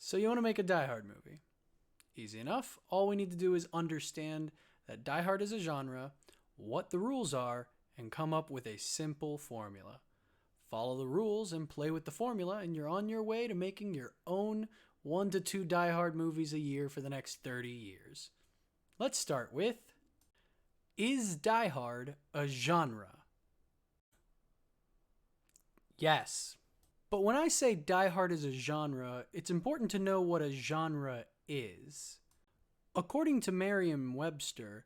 So you want to make a Die Hard movie. Easy enough. All we need to do is understand that Die Hard is a genre, what the rules are, and come up with a simple formula. Follow the rules and play with the formula, and you're on your way to making your own 1 to 2 Die Hard movies a year for the next 30 years. Let's start with, is Die Hard a genre? Yes. But when I say Die Hard is a genre, it's important to know what a genre is. According to Merriam-Webster,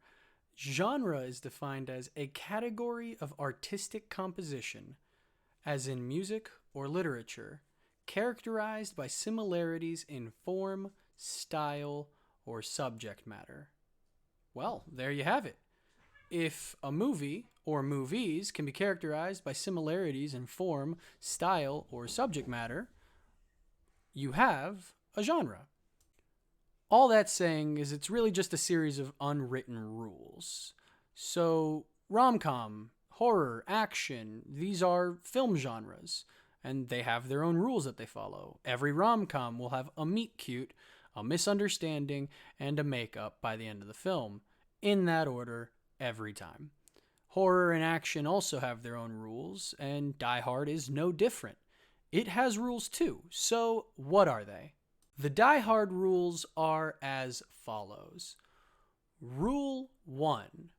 genre is defined as a category of artistic composition, as in music or literature, characterized by similarities in form, style, or subject matter. Well, there you have it. If a movie or movies can be characterized by similarities in form, style, or subject matter, you have a genre. All that's saying is it's really just a series of unwritten rules. So, rom-com, horror, action, these are film genres, and they have their own rules that they follow. Every rom-com will have a meet-cute, a misunderstanding, and a makeup by the end of the film, in that order, every time. Horror and action also have their own rules, and Die Hard is no different. It has rules too, so what are they? The Die Hard rules are as follows. Rule 1.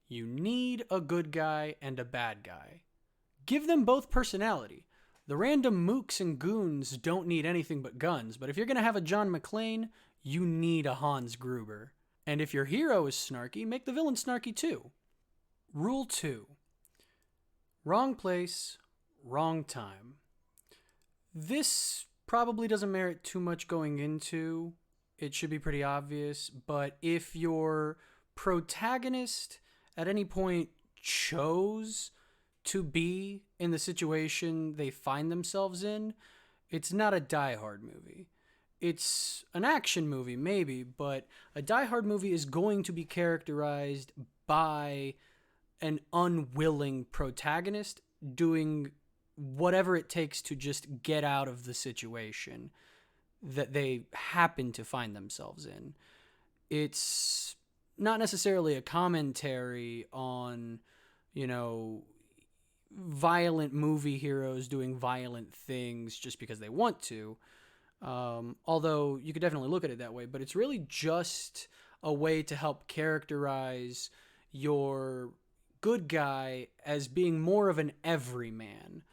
You need a good guy and a bad guy. Give them both personality. The random mooks and goons don't need anything but guns, but if you're going to have a John McClane, you need a Hans Gruber. And if your hero is snarky, make the villain snarky too. Rule 2. Wrong place, wrong time. This probably doesn't merit too much going into. It should be pretty obvious, but if your protagonist at any point chose to be in the situation they find themselves in, it's not a Die Hard movie. It's an action movie, maybe, but a Die Hard movie is going to be characterized by an unwilling protagonist doing whatever it takes to just get out of the situation that they happen to find themselves in. It's not necessarily a commentary on, violent movie heroes doing violent things just because they want to. Although you could definitely look at it that way, but it's really just a way to help characterize your good guy as being more of an everyman.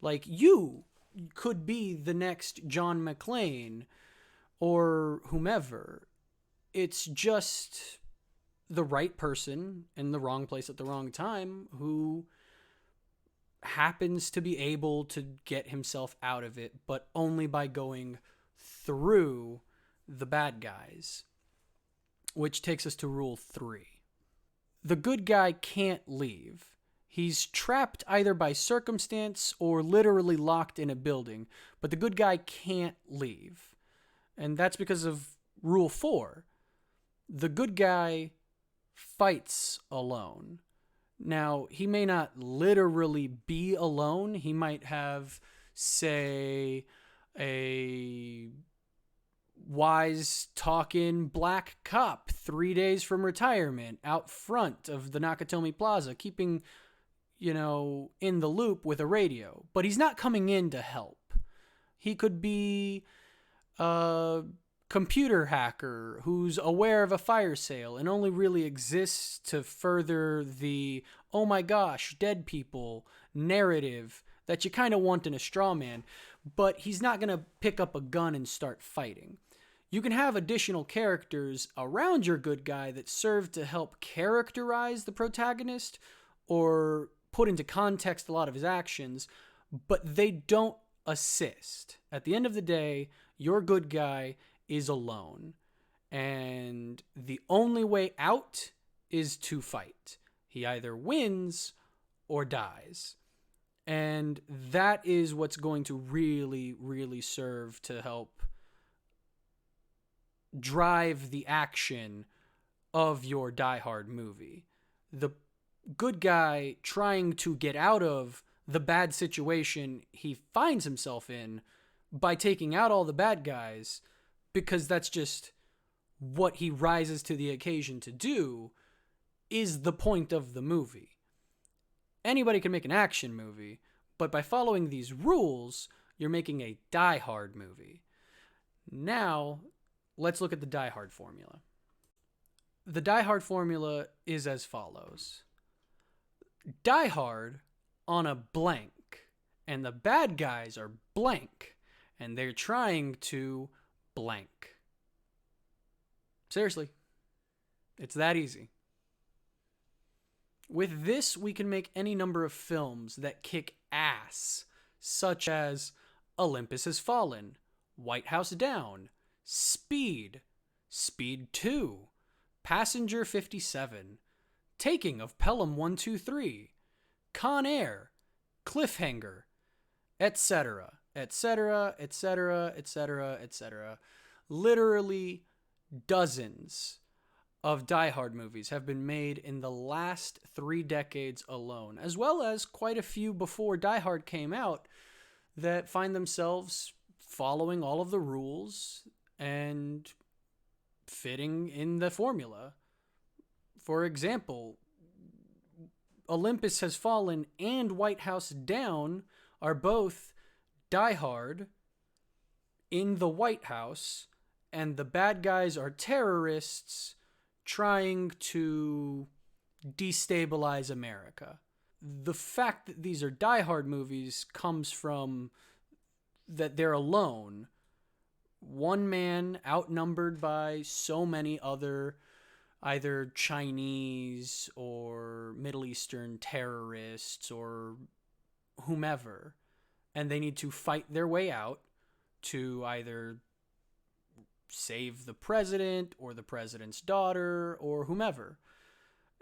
Like, you could be the next John McClane or whomever. It's just the right person in the wrong place at the wrong time who happens to be able to get himself out of it, but only by going through the bad guys. Which takes us to rule 3. The good guy can't leave. He's trapped either by circumstance or literally locked in a building, but the good guy can't leave. And that's because of rule 4. The good guy fights alone. Now, he may not literally be alone. He might have, say, a wise talking black cop 3 days from retirement out front of the Nakatomi Plaza, keeping, in the loop with a radio. But he's not coming in to help. He could be a computer hacker who's aware of a fire sale and only really exists to further the oh my gosh, dead people narrative that you kind of want in a straw man, but he's not going to pick up a gun and start fighting. You can have additional characters around your good guy that serve to help characterize the protagonist or put into context a lot of his actions, but they don't assist. At the end of the day, your good guy is alone, and the only way out is to fight. He either wins or dies, and that is what's going to really, really serve to help drive the action of your Die Hard movie. The good guy trying to get out of the bad situation he finds himself in by taking out all the bad guys, because that's just what he rises to the occasion to do, is the point of the movie. Anybody can make an action movie, but by following these rules, you're making a Die Hard movie. Now, let's look at the Die Hard formula. The Die Hard formula is as follows. Die hard on a blank, and the bad guys are blank, and they're trying to blank. Seriously. It's that easy. With this, we can make any number of films that kick ass, such as Olympus Has Fallen, White House Down, Speed, Speed 2, Passenger 57, Taking of Pelham 123, Con Air, Cliffhanger, etc., etc., etc., etc., etc. Literally dozens of Die Hard movies have been made in the last 3 decades alone, as well as quite a few before Die Hard came out that find themselves following all of the rules and fitting in the formula. For example, Olympus Has Fallen and White House Down are both Die Hard in the White House, and the bad guys are terrorists trying to destabilize America. The fact that these are Die Hard movies comes from that they're alone. One man outnumbered by so many other either Chinese or Middle Eastern terrorists or whomever, and they need to fight their way out to either save the president or the president's daughter or whomever.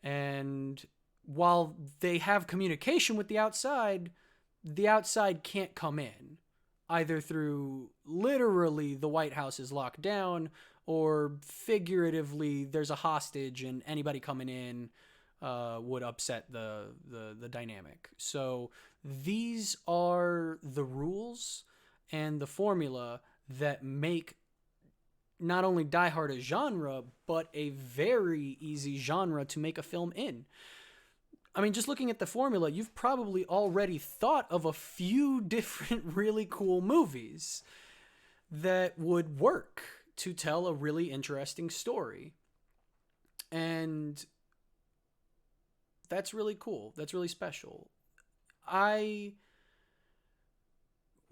And while they have communication with the outside can't come in, either through literally the White House is locked down, or figuratively there's a hostage and anybody coming in would upset the dynamic. So these are the rules and the formula that make not only Die Hard a genre, but a very easy genre to make a film in. I mean, just looking at the formula, you've probably already thought of a few different really cool movies that would work to tell a really interesting story. And that's really cool. That's really special. I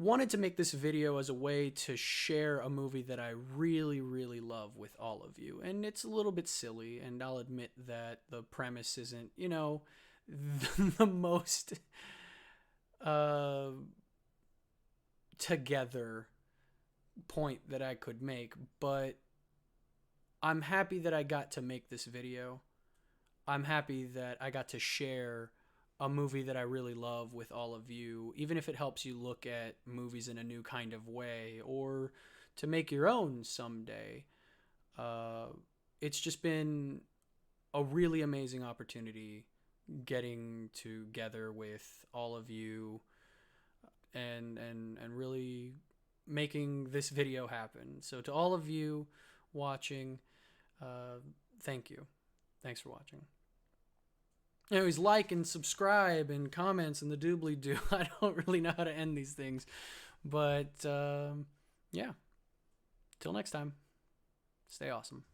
wanted to make this video as a way to share a movie that I really, really love with all of you. And it's a little bit silly, and I'll admit that the premise isn't, the most together point that I could make, but I'm happy that I got to make this video. I'm happy that I got to share a movie that I really love with all of you, even if it helps you look at movies in a new kind of way or to make your own someday. It's just been a really amazing opportunity getting together with all of you and really making this video happen. So to all of you watching, thank you. Thanks for watching. Anyways, like and subscribe and comments and the doobly-doo. I don't really know how to end these things. But, yeah. Till next time, stay awesome.